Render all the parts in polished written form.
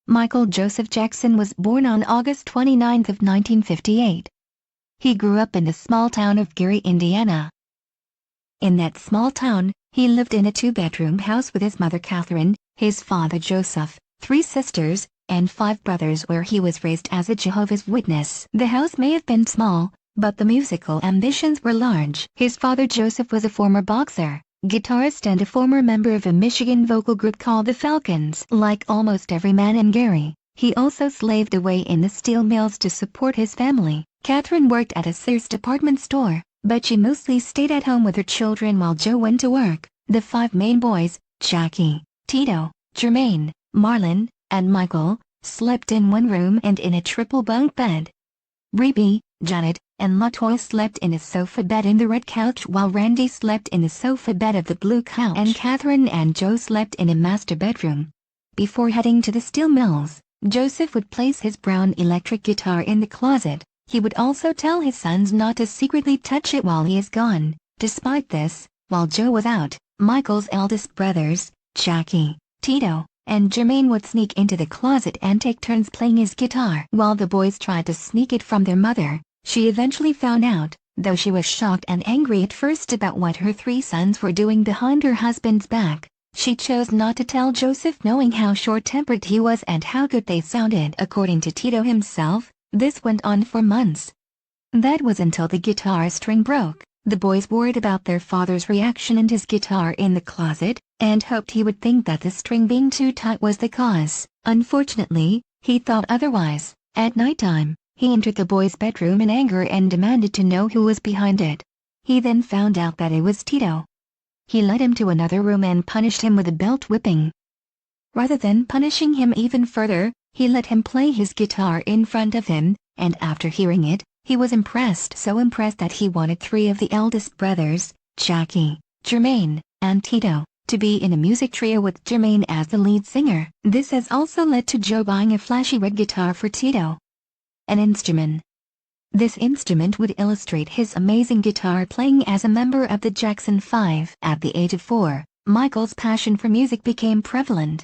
Michael Joseph Jackson was born on August 29, 1958. He grew up in the small town of Gary, Indiana. In that small town, he lived in a two-bedroom house with his mother Catherine, his father Joseph, 3 sisters, and 5 brothers, where he was raised as a Jehovah's Witness. The house may have been small, but the musical ambitions were large. His father Joseph was a former boxer, guitarist and a former member of a Michigan vocal group called the Falcons. Like almost every man in Gary, he also slaved away in the steel mills to support his family. Catherine worked at a Sears department store, but she mostly stayed at home with her children while Joe went to work. The 5 main boys, Jackie, Tito, Jermaine, Marlon, and Michael, slept in one room and in a triple bunk bed. Rebe, Janet, and LaToya slept in a sofa bed in the red couch, while Randy slept in the sofa bed of the blue couch, and Catherine and Joe slept in a master bedroom. Before heading to the steel mills, Joseph would place his brown electric guitar in the closet. He would also tell his sons not to secretly touch it while he is gone. Despite this, while Joe was out, Michael's eldest brothers, Jackie, Tito, and Jermaine would sneak into the closet and take turns playing his guitar. While the boys tried to sneak it from their mother, she eventually found out, though she was shocked and angry at first about what her 3 sons were doing behind her husband's back. She chose not to tell Joseph, knowing how short-tempered he was and how good they sounded. According to Tito himself, this went on for months. That was until the guitar string broke. The boys worried about their father's reaction and his guitar in the closet, and hoped he would think that the string being too tight was the cause. Unfortunately, he thought otherwise. At nighttime, he entered the boys' bedroom in anger and demanded to know who was behind it. He then found out that it was Tito. He led him to another room and punished him with a belt whipping. Rather than punishing him even further, he let him play his guitar in front of him, and after hearing it, he was impressed, so impressed that he wanted 3 of the eldest brothers, Jackie, Jermaine, and Tito, to be in a music trio with Jermaine as the lead singer. This has also led to Joe buying a flashy red guitar for Tito. An instrument. This instrument would illustrate his amazing guitar playing as a member of the Jackson 5. At the age of 4, Michael's passion for music became prevalent.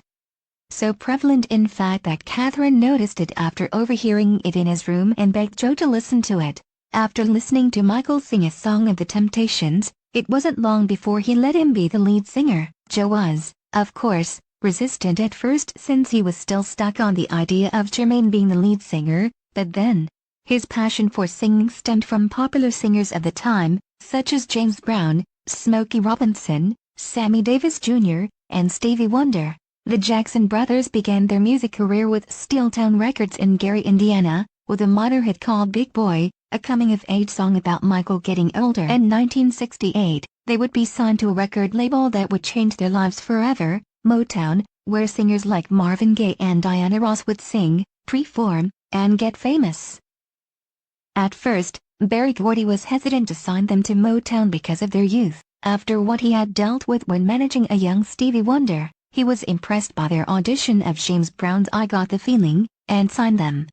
So prevalent in fact that Catherine noticed it after overhearing it in his room and begged Joe to listen to it. After listening to Michael sing a song of the Temptations, it wasn't long before he let him be the lead singer. Joe was, of course, resistant at first since he was still stuck on the idea of Jermaine being the lead singer, but then, his passion for singing stemmed from popular singers of the time, such as James Brown, Smokey Robinson, Sammy Davis Jr., and Stevie Wonder. The Jackson brothers began their music career with Steeltown Records in Gary, Indiana, with a minor hit called Big Boy, a coming-of-age song about Michael getting older. In 1968, they would be signed to a record label that would change their lives forever, Motown, where singers like Marvin Gaye and Diana Ross would sing, perform, and get famous. At first, Berry Gordy was hesitant to sign them to Motown because of their youth. After what he had dealt with when managing a young Stevie Wonder, he was impressed by their audition of James Brown's I Got the Feeling, and signed them.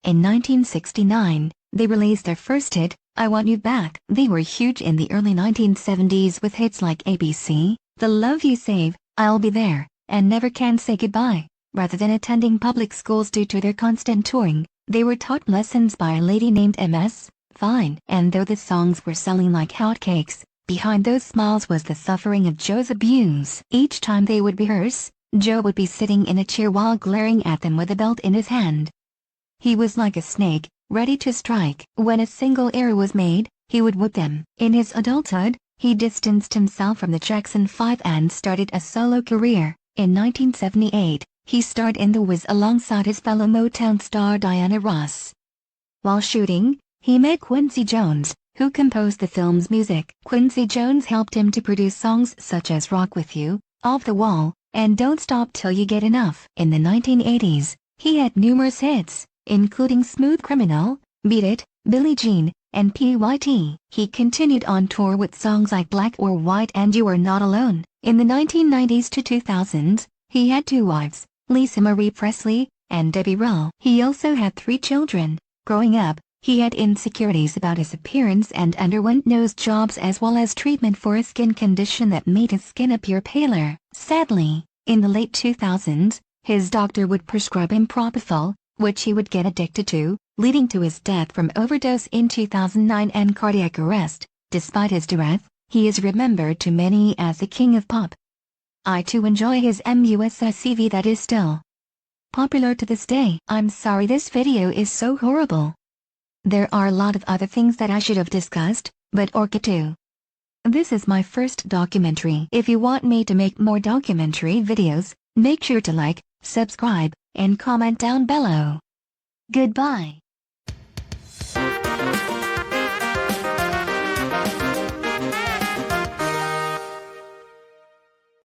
In 1969, they released their first hit, I Want You Back. They were huge in the early 1970s with hits like ABC, The Love You Save, I'll Be There, and Never Can Say Goodbye. Rather than attending public schools due to their constant touring, they were taught lessons by a lady named Ms. Fine. And though the songs were selling like hotcakes, behind those smiles was the suffering of Joe's abuse. Each time they would rehearse, Joe would be sitting in a chair while glaring at them with a belt in his hand. He was like a snake, ready to strike. When a single error was made, he would whip them. In his adulthood, he distanced himself from the Jackson 5 and started a solo career. In 1978, he starred in The Wiz alongside his fellow Motown star Diana Ross. While shooting, he met Quincy Jones, who composed the film's music. Quincy Jones helped him to produce songs such as Rock With You, Off the Wall, and Don't Stop Till You Get Enough. In the 1980s, he had numerous hits, including Smooth Criminal, Beat It, Billie Jean, and PYT. He continued on tour with songs like Black or White and You Are Not Alone. In the 1990s to 2000s, he had 2 wives, Lisa Marie Presley, and Debbie Rowe. He also had 3 children. Growing up, he had insecurities about his appearance and underwent nose jobs as well as treatment for a skin condition that made his skin appear paler. Sadly, in the late 2000s, His doctor would prescribe him propofol, which he would get addicted to, leading to his death from overdose in 2009 and cardiac arrest. Despite his death, he is remembered to many as the king of pop. I too enjoy his MUSICV that is still popular to this day. I'm sorry this video is so horrible. There are a lot of other things that I should have discussed, but or get to. This is my first documentary. If you want me to make more documentary videos, make sure to like, subscribe, and comment down below. Goodbye.